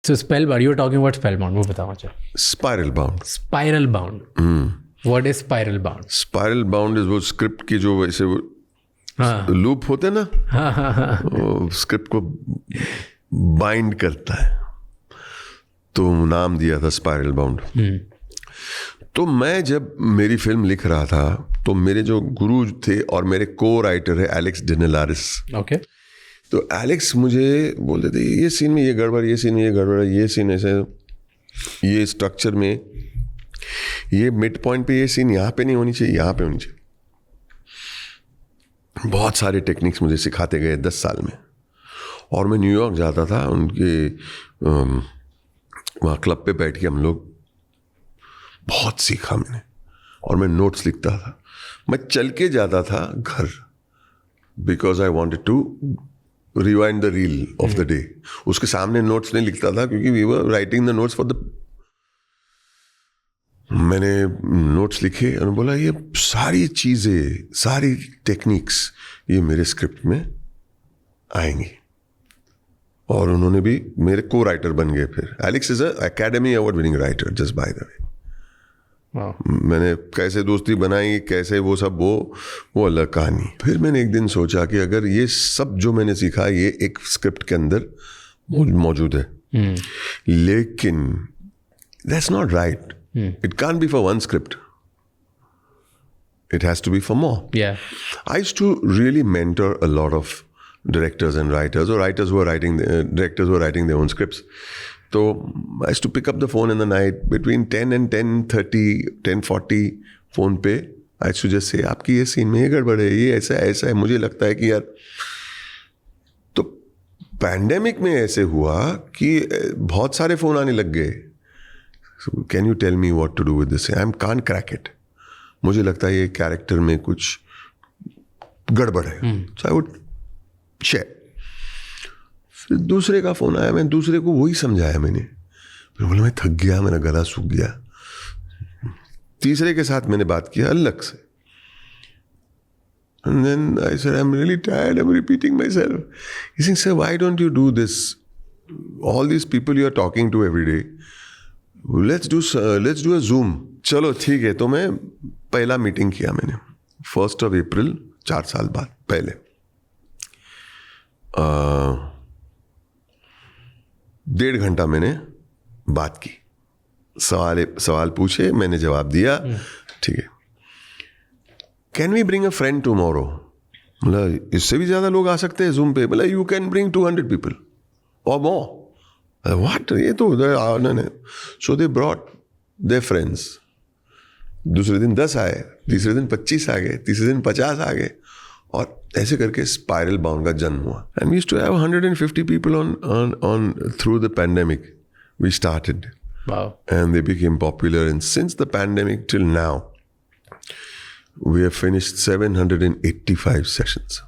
So spellbound, you were talking about spellbound, वो बताओ मुझे. Spiral bound. Spiral bound. What is spiral bound? Spiral bound is वो script की जो वैसे लूप होते हैं ना, वो स्क्रिप्ट को बाइंड करता है, तो नाम दिया था स्पाइरल बाउंड. तो मैं जब मेरी फिल्म लिख रहा था तो मेरे जो गुरु थे और मेरे को राइटर है एलेक्स डेनेलारिस. Okay. तो एलेक्स मुझे बोलते थे ये सीन में ये गड़बड़, ये सीन में ये गड़बड़, ये सीन ऐसे, ये स्ट्रक्चर में ये मिड पॉइंट पे ये सीन यहाँ पे नहीं होनी चाहिए, यहाँ पे होनी चाहिए. बहुत सारे टेक्निक्स मुझे सिखाते गए 10 साल में. और मैं न्यूयॉर्क जाता था उनके वहाँ क्लब पे बैठ के हम लोग बहुत सीखा मैंने. और मैं नोट्स लिखता था, मैं चल के जाता था घर, because I wanted to rewind the reel of the day. उसके सामने नोट्स नहीं लिखता था क्योंकि we were writing the notes for the. मैंने नोट्स लिखे और बोला ये सारी चीज़ें, सारी टेक्निक्स ये मेरे स्क्रिप्ट में आएंगी. और उन्होंने भी मेरे को राइटर बन गए. फिर Alex is academy award winning writer, just by the way. मैंने कैसे दोस्ती बनाई, कैसे वो सब, वो अलग कहानी. फिर मैंने एक दिन सोचा कि अगर ये सब जो मैंने सीखा ये एक स्क्रिप्ट के अंदर मौजूद है, लेकिन that's not right. It can't be for one script. It has to be for more. Yeah. I used to really mentor a lot of directors and writers, or writers who are writing, directors who are writing their own scripts. So I used to pick up the phone in the night between 10 and 10:30, 10:40 phone पे. I used to just say, आपकी ये scene में ये गड़बड़ है, ये ऐसा है, मुझे लगता है कि यार. तो पैंडेमिक में ऐसे हुआ कि बहुत सारे फोन आने लग गए. So, can you tell me what to do with this? I can't crack it. मुझे लगता है ये कैरेक्टर में कुछ गड़बड़ है. So I would share. फिर दूसरे का फोन आया, मैं दूसरे को वही समझाया मैंने. फिर बोला मैं थक गया, मेरा गला सूख गया. तीसरे के साथ मैंने बात किया अलग से. And then I said, I'm really tired, I'm repeating myself. He said, sir, why don't you do this? All these people you are talking to every day, let's do a Zoom. चलो ठीक है. तो मैं पहला meeting किया मैंने 1st of April, 4 साल बाद पहले. 1.5 घंटा मैंने बात की, सवाल पूछे, मैंने जवाब दिया. ठीक है. Can we bring a friend tomorrow? मतलब इससे भी ज़्यादा लोग आ सकते हैं जूम पे. बोला यू कैन ब्रिंग 200 पीपल और मोर. What? ये तो उधर. So they brought their friends. दूसरे दिन 10 आए, तीसरे दिन 25 आ गए, तीसरे दिन 50 आ गए, और ऐसे करके स्पाइरल बाउंड का जन्म हुआ. And we used to have 150 people on through the pandemic. We started. Wow. And they became popular. And since the pandemic till now, we have finished 785 sessions.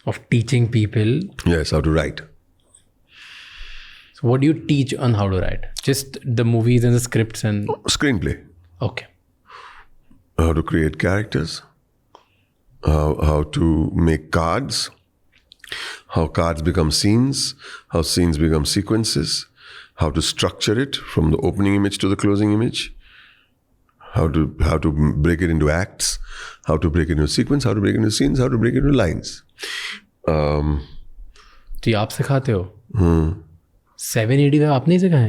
Of teaching people. Yes, how to write. What do you teach on how to write? Just the movies and the scripts and... Screenplay. Okay. How to create characters. How to make cards. How cards become scenes. How scenes become sequences. How to structure it from the opening image to the closing image. How to break it into acts. How to break it into sequence. How to break it into scenes. How to break it into lines. तो ये आप सिखाते हो? 785 आप नहीं सिखाए?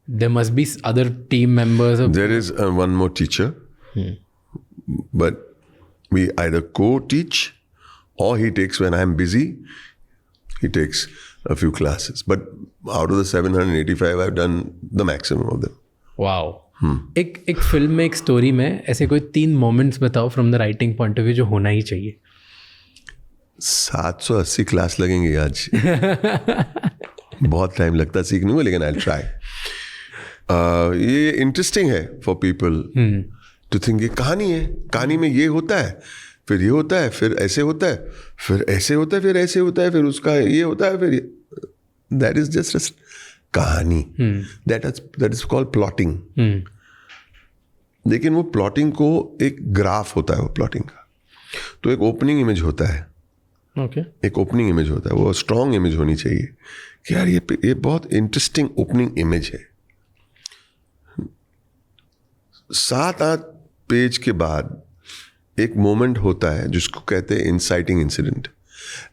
There must be other team members. There is one more teacher, but we either co-teach or he takes, when I'm busy, he takes a few classes. But out of the 785, I've done the maximum of them. Wow. एक film में, एक story में ऐसे कोई 3 moments बताओ from the writing point of view जो होना ही चाहिए. 780 क्लास लगेंगे आज. बहुत टाइम लगता सीखने में, लेकिन आई ट्राई. ये इंटरेस्टिंग है फॉर पीपल टू थिंक. ये कहानी है, कहानी में ये होता है, फिर ये होता है, फिर ऐसे होता है, फिर ऐसे होता है, फिर ऐसे होता है, फिर उसका ये होता है, फिर दैट इज जस्ट कहानी. That is called plotting. लेकिन वो प्लॉटिंग को एक ग्राफ होता है, वो प्लॉटिंग का. तो एक ओपनिंग इमेज होता है, ओके एक ओपनिंग इमेज होता है, वो स्ट्रॉन्ग इमेज होनी चाहिए कि यार ये बहुत इंटरेस्टिंग ओपनिंग इमेज है। 7-8 पेज के बाद एक मोमेंट होता है जिसको कहते हैं इंसाइटिंग इंसिडेंट।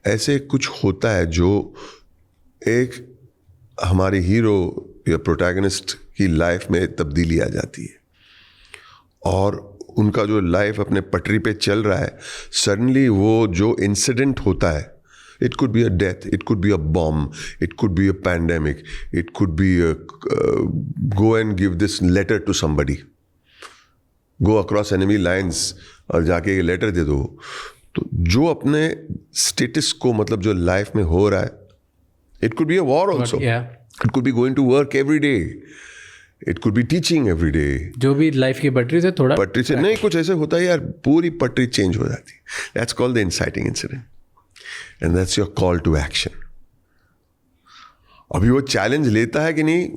ऐसे कुछ होता है जो एक हमारे हीरो या प्रोटैगनिस्ट की लाइफ में तब्दीली आ जाती है और उनका जो लाइफ अपने पटरी पे चल रहा है, सडनली वो जो इंसिडेंट होता है, it could be a death, it could be a bomb, it could be a pandemic, it could be go and give this letter to somebody, go across enemy lines और जाके ये letter दे दो। तो जो अपने status को, मतलब जो लाइफ में हो रहा है, it could be a war also, it could be going to work every day, it could be teaching every day. जो भी लाइफ की पटरी से थोड़ा पटरी से नहीं, कुछ ऐसे होता है यार, पूरी पटरी चेंज हो जाती है। That's called the inciting incident and that's your call to action. अभी वो चैलेंज लेता है कि नहीं,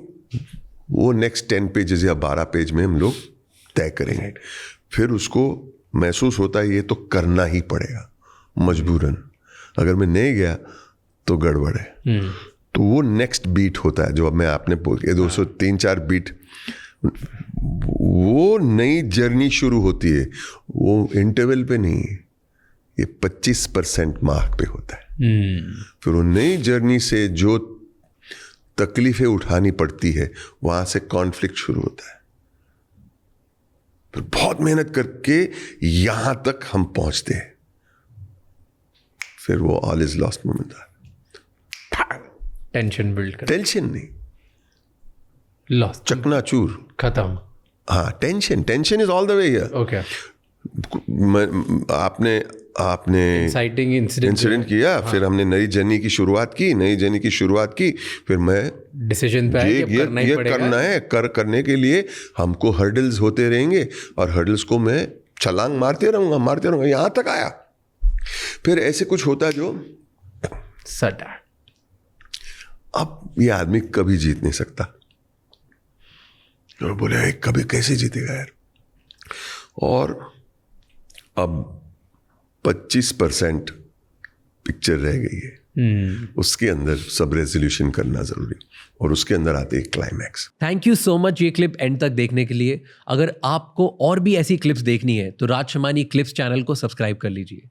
वो नेक्स्ट 10 पेजेस या 12 पेज में हम लोग तय करेंगे। फिर उसको महसूस होता है ये तो करना ही पड़ेगा मजबूरन, अगर मैं नहीं गया तो गड़बड़ है। तो वो नेक्स्ट बीट होता है जो अब मैं आपने बोल के 203-4 बीट, वो नई जर्नी शुरू होती है। वो इंटरवल पे नहीं, ये 25% मार्क पे होता है। फिर वो नई जर्नी से जो तकलीफें उठानी पड़ती है, वहां से कॉन्फ्लिक्ट शुरू होता है। फिर बहुत मेहनत करके यहां तक हम पहुंचते हैं, फिर वो ऑल इज लॉस्ट मोमेंट है। टेंशन बिल्ड कर, टेंशन नहीं, लॉस्ट, चकनाचूर, खत्म। हाँ, tension is all the way here. Okay, आपने एक्साइटिंग इंसिडेंट किया, फिर हमने नई जर्नी की शुरुआत की, फिर मैं डिसीजन पे आए कि करना ही पड़ेगा। करना है, करने के लिए हमको हर्डल्स होते रहेंगे और हर्डल्स को मैं छलांग मारते रहूंगा, यहां तक आया। फिर ऐसे कुछ होता है जो सटा, अब ये आदमी कभी जीत नहीं सकता। और बोले कभी कैसे जीतेगा यार। और अब 25% पिक्चर रह गई है, उसके अंदर सब रेजोल्यूशन करना जरूरी, और उसके अंदर आते हैं climax. Thank you so much ये क्लिप एंड तक देखने के लिए। अगर आपको और भी ऐसी क्लिप्स देखनी है तो राज शमानी क्लिप्स चैनल को सब्सक्राइब कर लीजिए।